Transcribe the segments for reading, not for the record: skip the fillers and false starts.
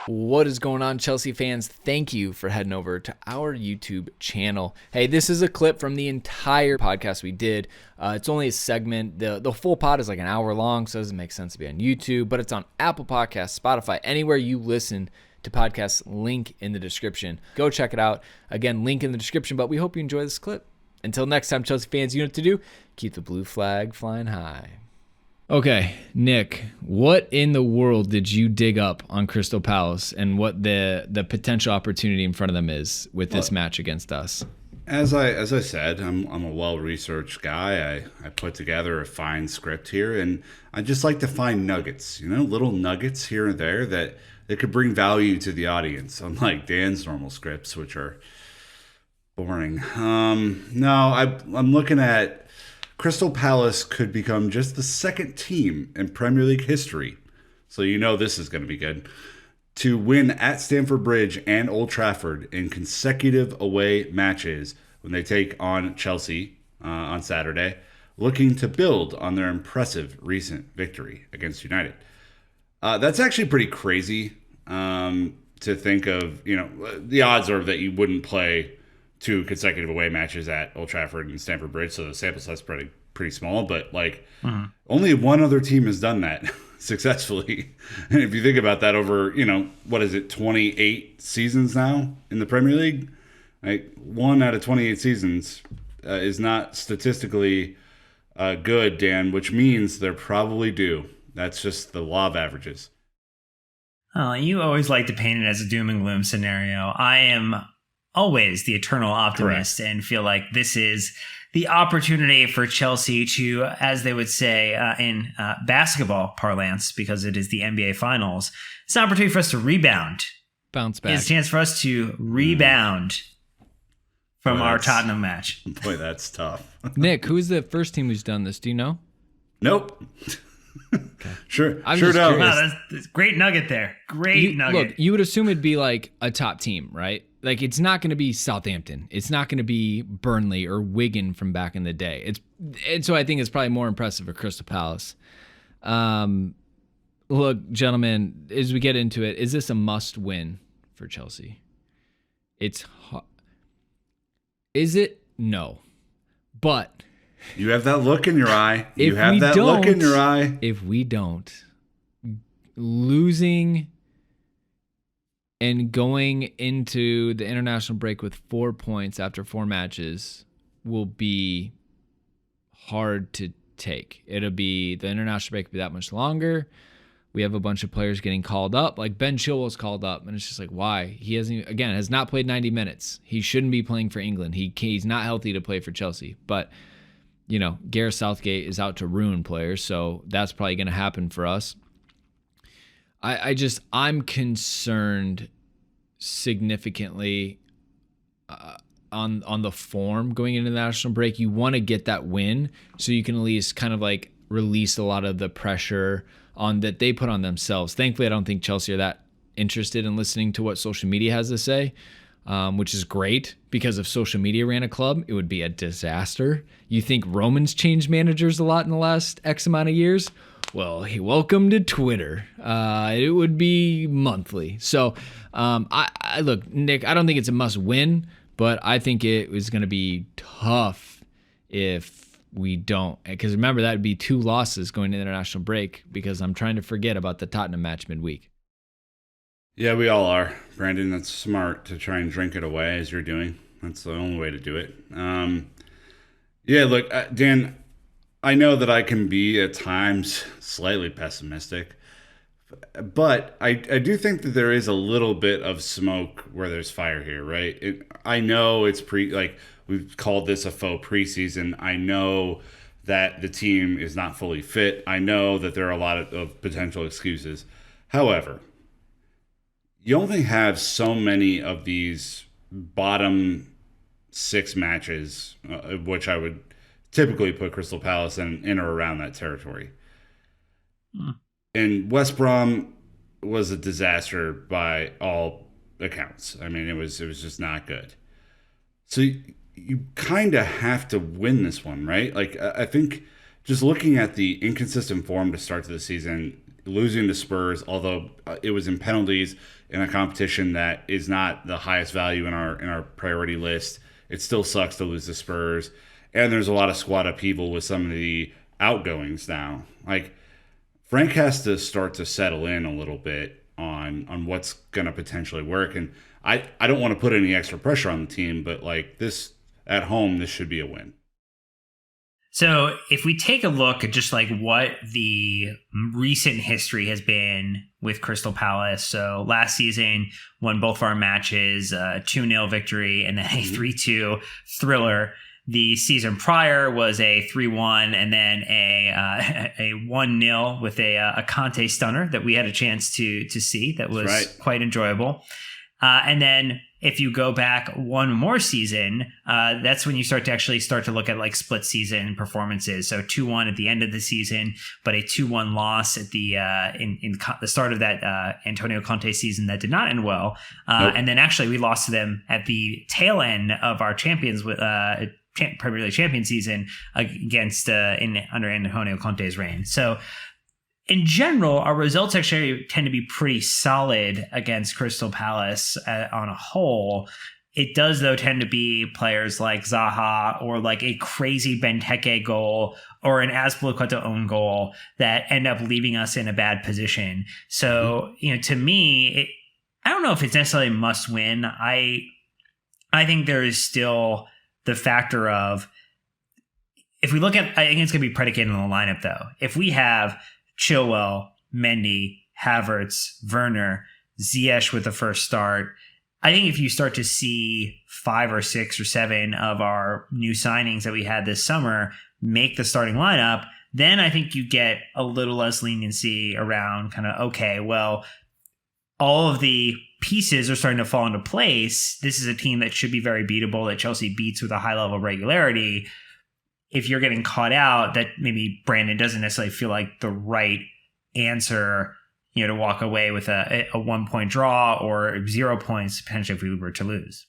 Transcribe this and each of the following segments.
What is going on, Chelsea fans? Thank you for heading over to our YouTube channel. Hey, this is a clip from the entire podcast we did. It's only a segment. The full pod is like an hour long, so it doesn't make sense to be on YouTube, but it's on Apple Podcasts, Spotify, anywhere you listen to podcasts, link in the description. Go check it out. Again, link in the description, but we hope you enjoy this clip. Until next time, Chelsea fans, you know what to do. Keep the blue flag flying high. Okay, Nick, what in the world did you dig up on Crystal Palace and what the potential opportunity in front of them is with this match against us? As I said, I'm a well-researched guy. I put together a fine script here, and I just like to find nuggets, little nuggets here and there that could bring value to the audience, unlike Dan's normal scripts, which are boring. No, I'm looking at Crystal Palace could become just the second team in Premier League history, so this is going to be good, to win at Stamford Bridge and Old Trafford in consecutive away matches when they take on Chelsea on Saturday, looking to build on their impressive recent victory against United. That's actually pretty crazy to think of. The odds are that you wouldn't play two consecutive away matches at Old Trafford and Stamford Bridge, so the sample size is pretty small, but only one other team has done that successfully. And if you think about that over, 28 seasons now in the Premier League, one out of 28 seasons is not statistically good, Dan, which means they're probably due. That's just the law of averages. Oh, you always like to paint it as a doom and gloom scenario. I am always the eternal optimist. Correct. And feel like this is the opportunity for Chelsea to, as they would say in basketball parlance, because it is the NBA Finals, it's an opportunity for us to rebound. Bounce back. It's a chance for us to rebound from our Tottenham match. Boy, that's tough. Nick, who's the first team who's done this? Do you know? Nope. Okay. Sure. I'm sure don't. Wow, that's great nugget there. Nugget. Look, you would assume it'd be like a top team, right? Like, it's not going to be Southampton. It's not going to be Burnley or Wigan from back in the day. And so I think it's probably more impressive for Crystal Palace. Look, gentlemen, as we get into it, is this a must-win for Chelsea? Is it? No. But you have that look in your eye. You have that look in your eye. If we don't, losing and going into the international break with 4 points after 4 matches will be hard to take. The international break will be that much longer. We have a bunch of players getting called up. Like Ben Chilwell's called up, and it's just like, why? He has not played 90 minutes. He shouldn't be playing for England. He's not healthy to play for Chelsea. But, Gareth Southgate is out to ruin players, so that's probably going to happen for us. I'm concerned significantly on the form going into the national break. You want to get that win so you can at least kind of like release a lot of the pressure on that they put on themselves. Thankfully, I don't think Chelsea are that interested in listening to what social media has to say, which is great, because if social media ran a club, it would be a disaster. You think Roman's changed managers a lot in the last X amount of years? Well, welcome to Twitter. It would be monthly. So, I look, Nick, I don't think it's a must-win, but I think it was going to be tough if we don't. Because remember, that would be 2 losses going to the international break, because I'm trying to forget about the Tottenham match midweek. Yeah, we all are, Brandon. That's smart to try and drink it away as you're doing. That's the only way to do it. Yeah, look, Dan, I know that I can be at times slightly pessimistic, but I do think that there is a little bit of smoke where there's fire here, right? I know it's we've called this a faux preseason. I know that the team is not fully fit. I know that there are a lot of potential excuses. However, you only have so many of these bottom 6 matches, which I would typically put Crystal Palace in or around that territory. And West Brom was a disaster by all accounts. I mean, it was just not good. So you kind of have to win this one, right? Like, I think just looking at the inconsistent form to start to the season, losing to Spurs, although it was in penalties in a competition that is not the highest value in our priority list. It still sucks to lose to Spurs. And there's a lot of squad upheaval with some of the outgoings now. Like, Frank has to start to settle in a little bit on what's going to potentially work. And I don't want to put any extra pressure on the team, but like this at home, this should be a win. So if we take a look at just like what the recent history has been with Crystal Palace. So last season, won both of our matches, 2-0 victory and then a 3-2 thriller. The season prior was a 3-1 and then a 1-0 with a Conte stunner that we had a chance to see. That was quite enjoyable. And then if you go back one more season, that's when you start to look at like split season performances. So 2-1 at the end of the season, but a 2-1 loss at the in the start of that Antonio Conte season that did not end well. And then actually we lost to them at the tail end of our Champions with Premier League champion season against under Antonio Conte's reign. So in general, our results actually tend to be pretty solid against Crystal Palace on a whole. It does, though, tend to be players like Zaha or like a crazy Benteke goal or an Azpilicueta own goal that end up leaving us in a bad position. So, to me, I don't know if it's necessarily a must win. I think there is still the factor of, if we look at, I think it's going to be predicated on the lineup, though. If we have Chilwell, Mendy, Havertz, Werner, Ziyech with the first start, I think if you start to see 5 or 6 or 7 of our new signings that we had this summer make the starting lineup, then I think you get a little less leniency around kind of, okay, well, all of the pieces are starting to fall into place. This is a team that should be very beatable, that Chelsea beats with a high level of regularity. If you're getting caught out, that maybe Brandon doesn't necessarily feel like the right answer, to walk away with a 1-point draw or 0 points, potentially if we were to lose.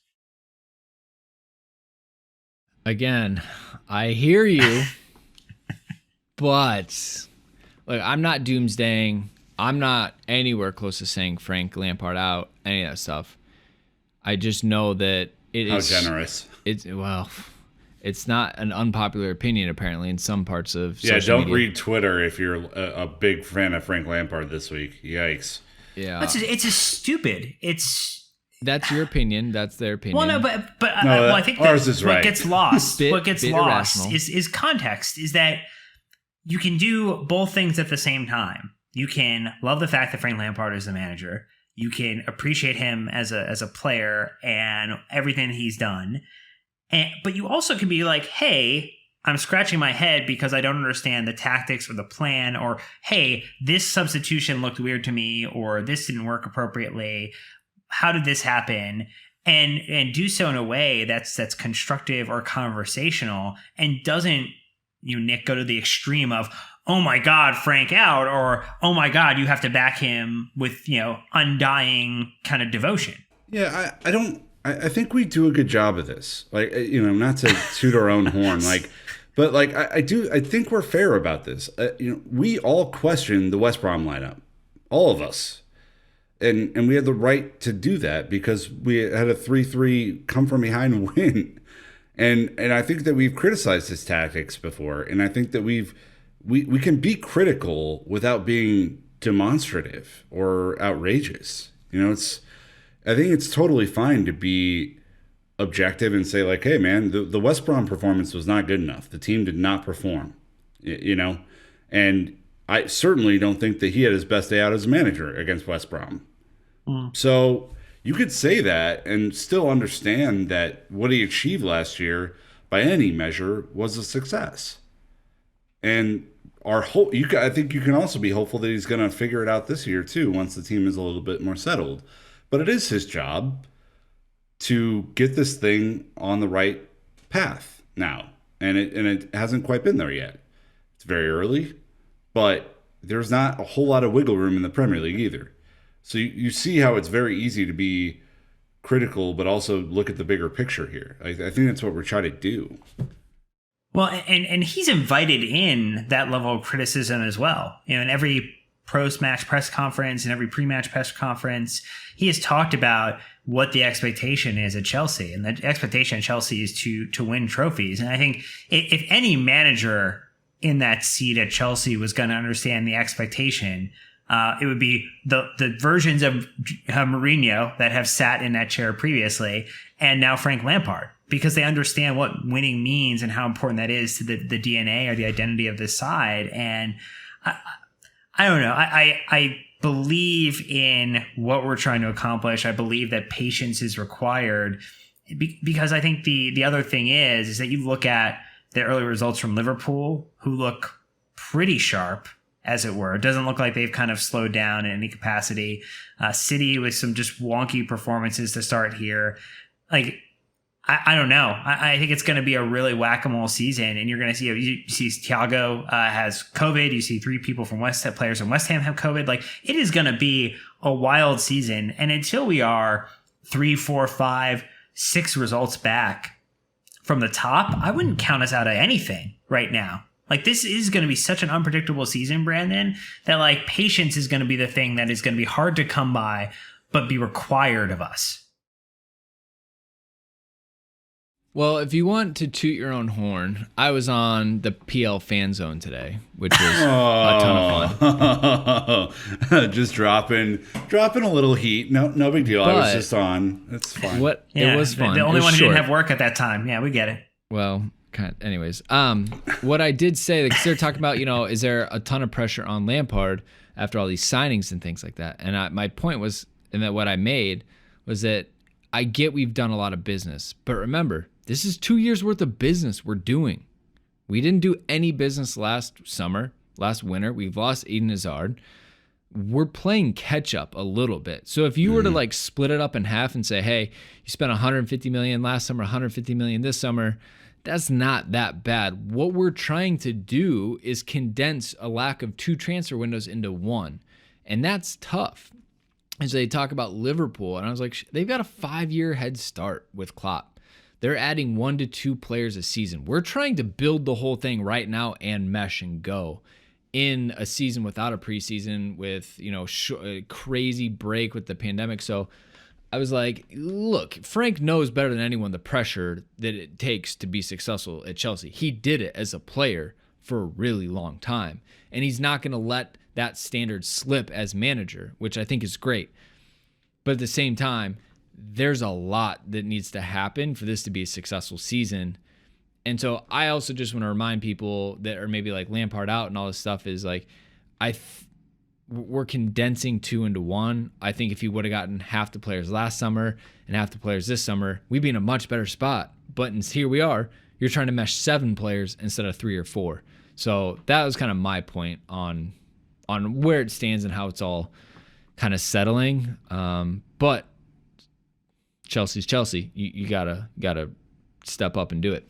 Again, I hear you, but look, I'm not doomsdaying. I'm not anywhere close to saying Frank Lampard out, any of that stuff. I just know that it is... How generous. It's not an unpopular opinion, apparently, in some parts of social don't media. read Twitter if you're a big fan of Frank Lampard this week. Yikes. Yeah. It's a stupid. That's your opinion. That's their opinion. Well, no, but I think ours is right. What gets lost irrational. is context, is that you can do both things at the same time. You can love the fact that Frank Lampard is the manager. You can appreciate him as a player and everything he's done. But you also can be like, hey, I'm scratching my head because I don't understand the tactics or the plan, or, hey, this substitution looked weird to me, or this didn't work appropriately. How did this happen? And do so in a way that's constructive or conversational, and doesn't, Nick, go to the extreme of, oh my God, Frank out, or, oh my God, you have to back him with, undying kind of devotion. Yeah, I think we do a good job of this. Like, not to toot our own horn, but I think we're fair about this. We all question the West Brom lineup, all of us, and we had the right to do that because we had a 3-3 come from behind win, and I think that we've criticized his tactics before, and I think that we can be critical without being demonstrative or outrageous. I think it's totally fine to be objective and say, like, hey, man, the West Brom performance was not good enough. The team did not perform, And I certainly don't think that he had his best day out as a manager against West Brom. So you could say that and still understand that what he achieved last year, by any measure, was a success. And I think you can also be hopeful that he's going to figure it out this year, too, once the team is a little bit more settled. But it is his job to get this thing on the right path now. And it hasn't quite been there yet. It's very early, but there's not a whole lot of wiggle room in the Premier League either. So you see how it's very easy to be critical, but also look at the bigger picture here. I think that's what we're trying to do. Well, and he's invited in that level of criticism as well. In every post-match press conference and every pre-match press conference, he has talked about what the expectation is at Chelsea. And the expectation at Chelsea is to win trophies. And I think if any manager in that seat at Chelsea was going to understand the expectation, it would be the versions of Mourinho that have sat in that chair previously, and now Frank Lampard, because they understand what winning means and how important that is to the DNA or the identity of this side. And I don't know. I believe in what we're trying to accomplish. I believe that patience is required, because I think the other thing is that you look at the early results from Liverpool, who look pretty sharp, as it were. It doesn't look like they've kind of slowed down in any capacity. City with some just wonky performances to start here. Like, I don't know. I think it's going to be a really whack-a-mole season, and you're going to see, you see Thiago has COVID. You see 3 people from West Ham, players from West Ham have COVID. Like, it is going to be a wild season. And until we are 3, 4, 5, 6 results back from the top, I wouldn't count us out of anything right now. Like, this is going to be such an unpredictable season, Brandon, that like patience is going to be the thing that is going to be hard to come by, but be required of us. Well, if you want to toot your own horn, I was on the PL fan zone today, which was a ton of fun. Just dropping a little heat. No big deal. I was just on. It's fine. It was fun. The only one who short. didn't have work at that time. Yeah, we get it. Well, anyways, what I did say, because they're talking about, is there a ton of pressure on Lampard after all these signings and things like that? And my point was, and that what I made was that I get we've done a lot of business, but remember, this is 2 years worth of business we're doing. We didn't do any business last winter. We've lost Eden Hazard. We're playing catch up a little bit. So if you were to like split it up in half and say, hey, you spent 150 million last summer, 150 million this summer, that's not that bad. What we're trying to do is condense a lack of 2 transfer windows into 1. And that's tough. And so they talk about Liverpool, and I was like, they've got a 5-year head start with Klopp. They're adding 1 to 2 players a season. We're trying to build the whole thing right now and mesh and go in a season without a preseason, with a crazy break with the pandemic. So I was like, look, Frank knows better than anyone the pressure that it takes to be successful at Chelsea. He did it as a player for a really long time, and he's not going to let that standard slip as manager, which I think is great. But at the same time, there's a lot that needs to happen for this to be a successful season. And so I also just want to remind people that are maybe like Lampard out and all this stuff is like, we're condensing 2 into 1. I think if you would have gotten half the players last summer and half the players this summer, we'd be in a much better spot. But here we are, you're trying to mesh 7 players instead of 3 or 4. So that was kind of my point on where it stands and how it's all kind of settling. But Chelsea's Chelsea. You gotta step up and do it.